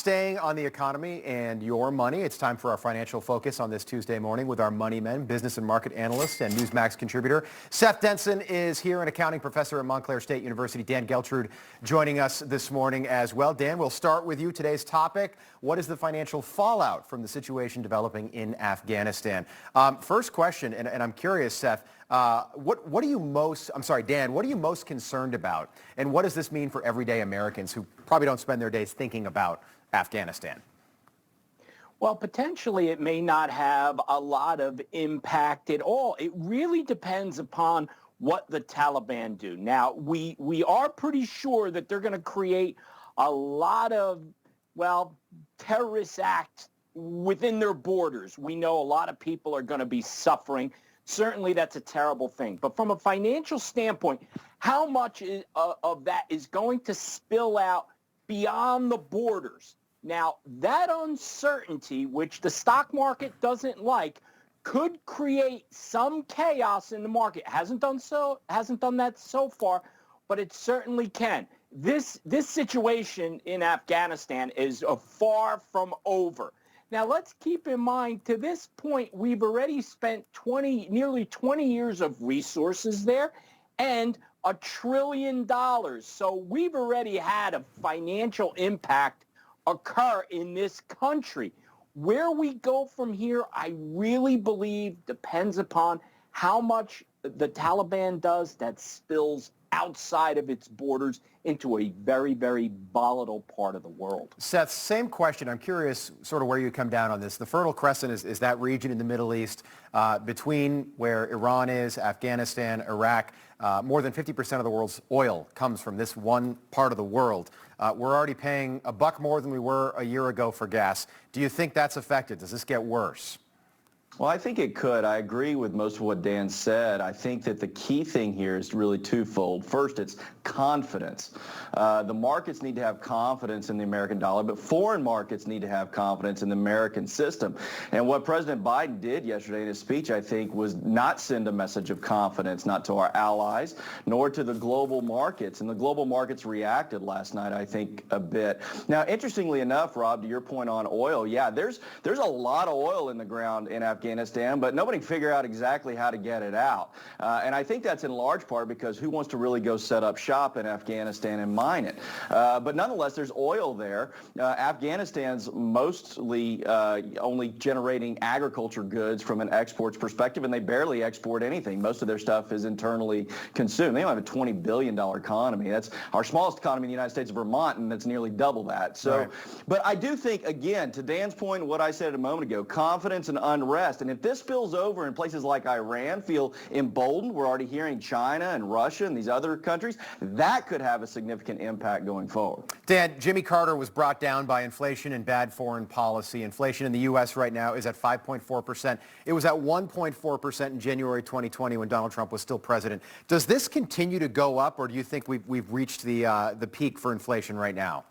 Staying on the economy and your money, it's time for our financial focus on this Tuesday morning with our money men, business and market analyst and Newsmax contributor. Seth Denson is here, an accounting professor at Montclair State University. Dan Geltrude joining us this morning as well. Dan, we'll start with you. Today's topic: what is the financial fallout from the situation developing in Afghanistan? First question, and I'm curious, Seth, Dan, what are you most concerned about? And what does this mean for everyday Americans who probably don't spend their days thinking about Afghanistan? Well, potentially it may not have a lot of impact at all. It really depends upon what the Taliban do. Now, we are pretty sure that they're going to create a lot of, terrorist acts within their borders. We know a lot of people are going to be suffering. Certainly that's a terrible thing. But from a financial standpoint, how much of that is going to spill out beyond the borders? Now, that uncertainty, which the stock market doesn't like, could create some chaos in the market. Hasn't done that so far, but it certainly can. This situation in Afghanistan is far from over. Now, let's keep in mind, to this point, we've already spent nearly 20 years of resources there and $1 trillion. So we've already had a financial impact occur in this country. Where we go from here, I really believe depends upon how much the Taliban does that spills outside of its borders into a very, very volatile part of the world. Seth, same question. I'm curious sort of where you come down on this. The Fertile Crescent is that region in the Middle East between where Iran is, Afghanistan, Iraq. More than 50% of the world's oil comes from this one part of the world. We're already paying $1 more than we were a year ago for gas. Do you think that's affected? Does this get worse? Well, I think it could. I agree with most of what Dan said. I think that the key thing here is really twofold. First, it's confidence. The markets need to have confidence in the American dollar, but foreign markets need to have confidence in the American system. And what President Biden did yesterday in his speech, I think, was not send a message of confidence, not to our allies, nor to the global markets. And the global markets reacted last night, I think, a bit. Now, interestingly enough, Rob, to your point on oil, yeah, there's a lot of oil in the ground in Afghanistan, but nobody can figure out exactly how to get it out. And I think that's in large part because who wants to really go set up shop in Afghanistan and mine it? But nonetheless, there's oil there. Afghanistan's mostly only generating agriculture goods from an exports perspective, and they barely export anything. Most of their stuff is internally consumed. They don't have a $20 billion economy. That's our smallest economy in the United States, Vermont, and that's nearly double that. So, right. But I do think, again, to Dan's point, what I said a moment ago, confidence and unrest. And if this spills over and places like Iran feel emboldened, we're already hearing China and Russia and these other countries, that could have a significant impact going forward. Dan, Jimmy Carter was brought down by inflation and bad foreign policy. Inflation in the U.S. right now is at 5.4%. It was at 1.4% in January 2020 when Donald Trump was still president. Does this continue to go up, or do you think we've reached the peak for inflation right now?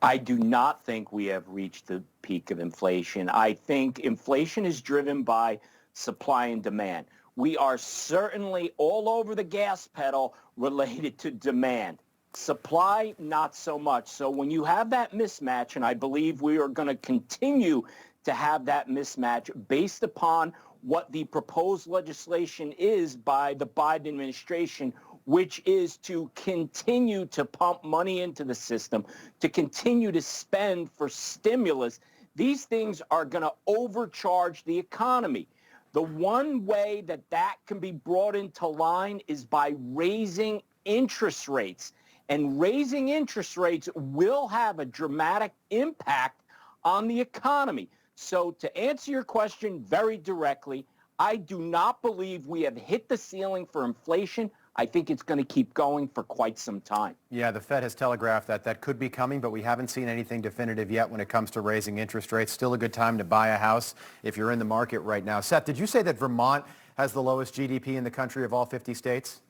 I do not think we have reached the peak of inflation. I think inflation is driven by supply and demand. We are certainly all over the gas pedal related to demand. Supply, not so much. So when you have that mismatch, and I believe we are going to continue to have that mismatch based upon what the proposed legislation is by the Biden administration, which is to continue to pump money into the system, to continue to spend for stimulus. These things are going to overcharge the economy. The one way that can be brought into line is by raising interest rates. And raising interest rates will have a dramatic impact on the economy. So to answer your question very directly, I do not believe we have hit the ceiling for inflation. I think it's going to keep going for quite some time. Yeah, the Fed has telegraphed that could be coming, but we haven't seen anything definitive yet when it comes to raising interest rates. Still a good time to buy a house if you're in the market right now. Seth, did you say that Vermont has the lowest GDP in the country of all 50 states?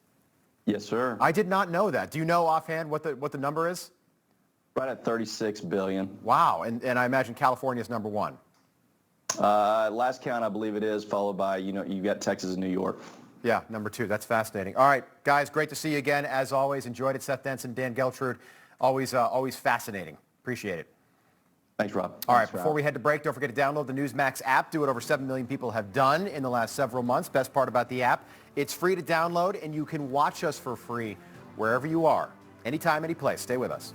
Yes, sir. I did not know that. Do you know offhand what the number is? Right at $36 billion. Wow, and I imagine California is number one. Last count, I believe it is, followed by, you got Texas and New York. Yeah, number two. That's fascinating. All right, guys, great to see you again. As always, enjoyed it. Seth Denson, Dan Geltrude, always fascinating. Appreciate it. Thanks, Rob. All right, Thanks, before Rob. we head to break, don't forget to download the Newsmax app. Do what over 7 million people have done in the last several months. Best part about the app, it's free to download, and you can watch us for free wherever you are, anytime, any place. Stay with us.